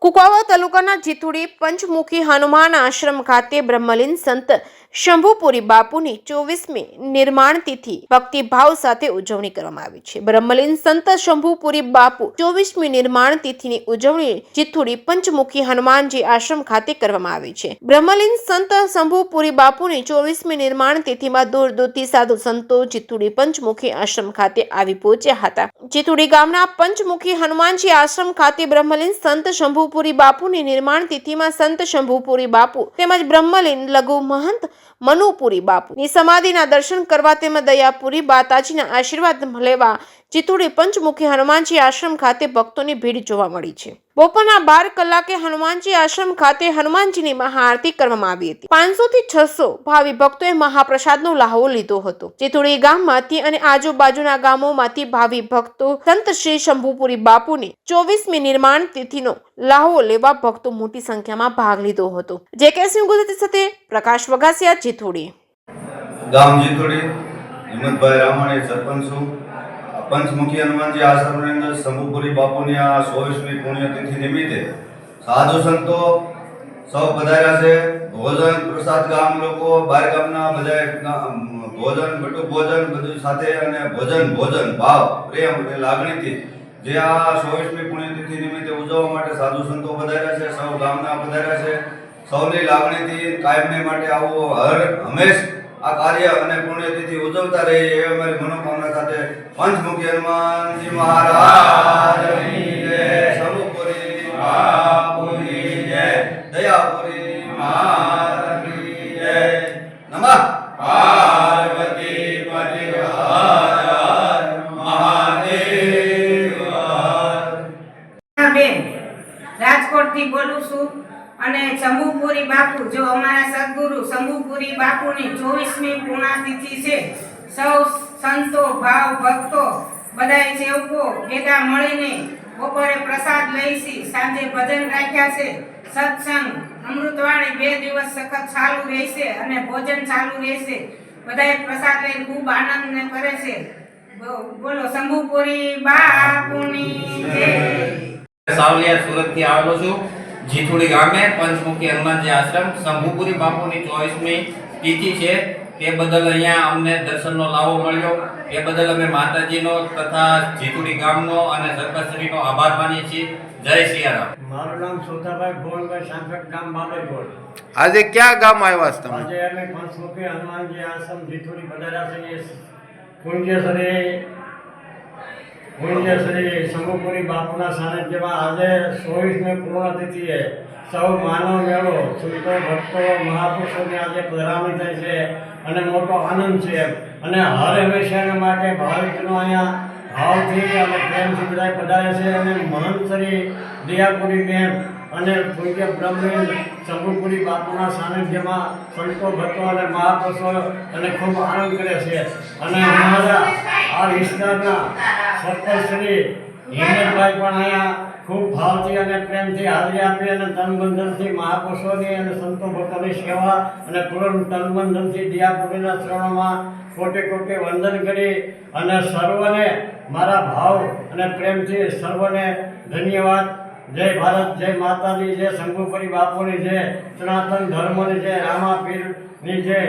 કુકવાવા તાલુકાના જીથુડી પંચમુખી હનુમાન આશ્રમ ખાતે બ્રહ્મલીન સંત શંભુપુરી બાપુની 24મી નિર્માણ તિથિ ભક્તિભાવ સાથે ઉજવણી કરવામાં આવી છે। બ્રહ્મલીન સંત શંભુપુરી બાપુ 24મી નિર્માણ તિથિની ઉજવણી જીથુડી પંચમુખી હનુમાનજી આશ્રમ ખાતે કરવામાં આવી છે। બ્રહ્મલીન સંત શંભુપુરી બાપુની 24મી નિર્માણ તિથિમાં દૂર દૂરથી સાધુ સંતો જીથુડી પંચમુખી આશ્રમ ખાતે આવી પહોંચ્યા હતા। જીથુડી ગામના પંચમુખી હનુમાનજી આશ્રમ ખાતે બ્રહ્મલીન સંત શંભુપુરી બાપુની નિર્માણ તિથિમાં સંત શંભુપુરી બાપુ તેમજ બ્રહ્મલીન લઘુ મહંત મનુપુરી બાપુની સમાધિના દર્શન કરવા તેમજ દયાપુરી બાતાજીના આશીર્વાદ લેવા જીથુડી પંચમુખી હનુમાનજી આશ્રમ ખાતે ભક્તોની ભીડ જોવા મળી છે। બપોરના 12 કલાકે હનુમાનજી આશ્રમ ખાતે હનુમાનજીની મહાઆરતી કરવામાં આવી હતી। 500 થી 600 ભાવિ ભક્તોએ મહાપ્રસાદનો લાહવો લીધો હતો। જીથુડી ગામમાંથી અને આજુબાજુના ગામોમાંથી ભાવિ ભક્તો સંત શ્રી શંભુપુરી બાપુની 24મી નિર્માણ તિથિનો લાહવો લેવા ભક્તો મોટી સંખ્યામાં ભાગ લીધો હતો। જેકેસી ગુજરાતી સાથે પ્રકાશ વઘાસિયા, જીથુડી ગામ જીથુડી હિંમતભાઈ રામાણી સરપંચ છું। પંચમુખી હનુમાનજી આશ્રમની અંદર શંભુપુરી બાપુની આ 24મી પુણ્યતિથિ નિમિત્તે સાધુ સંતો સૌ પધાર્યા છે। ભોજન પ્રસાદ ગામ લોકો બહાર ગામના બધા ભોજન બટુક ભોજન બધું સાથે અને ભોજન ભાવ પ્રેમ અને લાગણીથી જે આ 24મી પુણ્યતિથિ નિમિત્તે ઉજવવા માટે સાધુ સંતો પધાર્યા છે। સૌ ગામના પધાર્યા છે। સૌની લાગણીથી કાયમી માટે આવો હંમેશ આ કાર્ય અને પુણ્યતિથિ ઉજવતા રહે એ અમારી મનોકામના સાથે પંચમુખી હનુમાનજી મહારાજની જય, શંભુપુરી બાપુની જય, દયાપુરી માતની જય। નમઃ પાર્વતી પતિ હર હર મહાદેવ। બેન રાજકોટથી બોલું છું અને શંભુપુરી બાપુ જો અમારા સદગુરુ શંભુપુરી બાપુની 24મી પૂર્ણાતિથિ છે। સૌ સંતો ભાવ ભક્તો બધાય સેવકો ભેગા મળીને બપોરે પ્રસાદ લઈશી, સાંજે ભજન રાખ્યા છે। સત્સંગ અમૃતવાણી 2 દિવસ સખત ચાલુ રહેશે અને ભોજન ચાલુ રહેશે। બધાય પ્રસાદ લઈને ખૂબ આનંદ કરે છે। બોલો શંભુપુરી બાપુની જય। સાવલિયા સુરત થી આવેલો છું। જીથુડી ગામે પંચમુખી હનુમાનજી આશ્રમ શંભુપુરી બાપુની 24મી તિથિ છે તે બદલ અહીંયા અમને દર્શનનો લાવો મળ્યો। એ બદલ અમે માતાજીનો તથા જીથુડી ગામનો અને સરપંચશ્રીનો આભાર માનીએ છીએ। જય સિયારામ। મારું નામ સોતાભાઈ ભોળભાઈ સાંકટ, ગામ બાબરકોટ। આજે ક્યાં ગામ આવ્યા છો તમે? આજે અમે પંચમુખી હનુમાનજી આશ્રમ જીથુડી પધાર્યા પૂજ્ય શ્રી શંભુપુરી બાપુના સાનિધ્યમાં આજે 24મી પૂર્ણતિથિએ સૌ માનવ મેળો સંતો ભક્તો મહાપુરુષોની આજે પધરામણી થઈ છે અને મોટો આનંદ છે અને હર હંમેશા માટે ભાવિકનો અહીંયા ભાવથી અને પ્રેમથી બધા પધારે છે અને મહંત શ્રી દયાપુરી બેન અને પૂજ્ય બ્રહ્મલીન શંભુપુરી બાપુના સાનિધ્યમાં સંતો ભક્તો અને મહાપુરુષો અને ખૂબ આનંદ કરે છે અને અમારા આ વિસ્તારના સરપંચ શ્રી હિંમતભાઈ પણ અહીંયા ખૂબ ભાવથી અને પ્રેમથી હાજરી આપી અને તનબંધનથી મહાપુરુષોની અને સંતો ભક્તોની સેવા અને પૂર્ણ તનબંધનથી દયાપુરીના ચરણોમાં કોટી કોટી વંદન કરી અને સર્વને મારા ભાવ અને પ્રેમથી સર્વને ધન્યવાદ। જય ભારત, જય માતાની, જય શંભુપુરી બાપુની, જય સનાતન ધર્મની, જય રામાપીરની, જય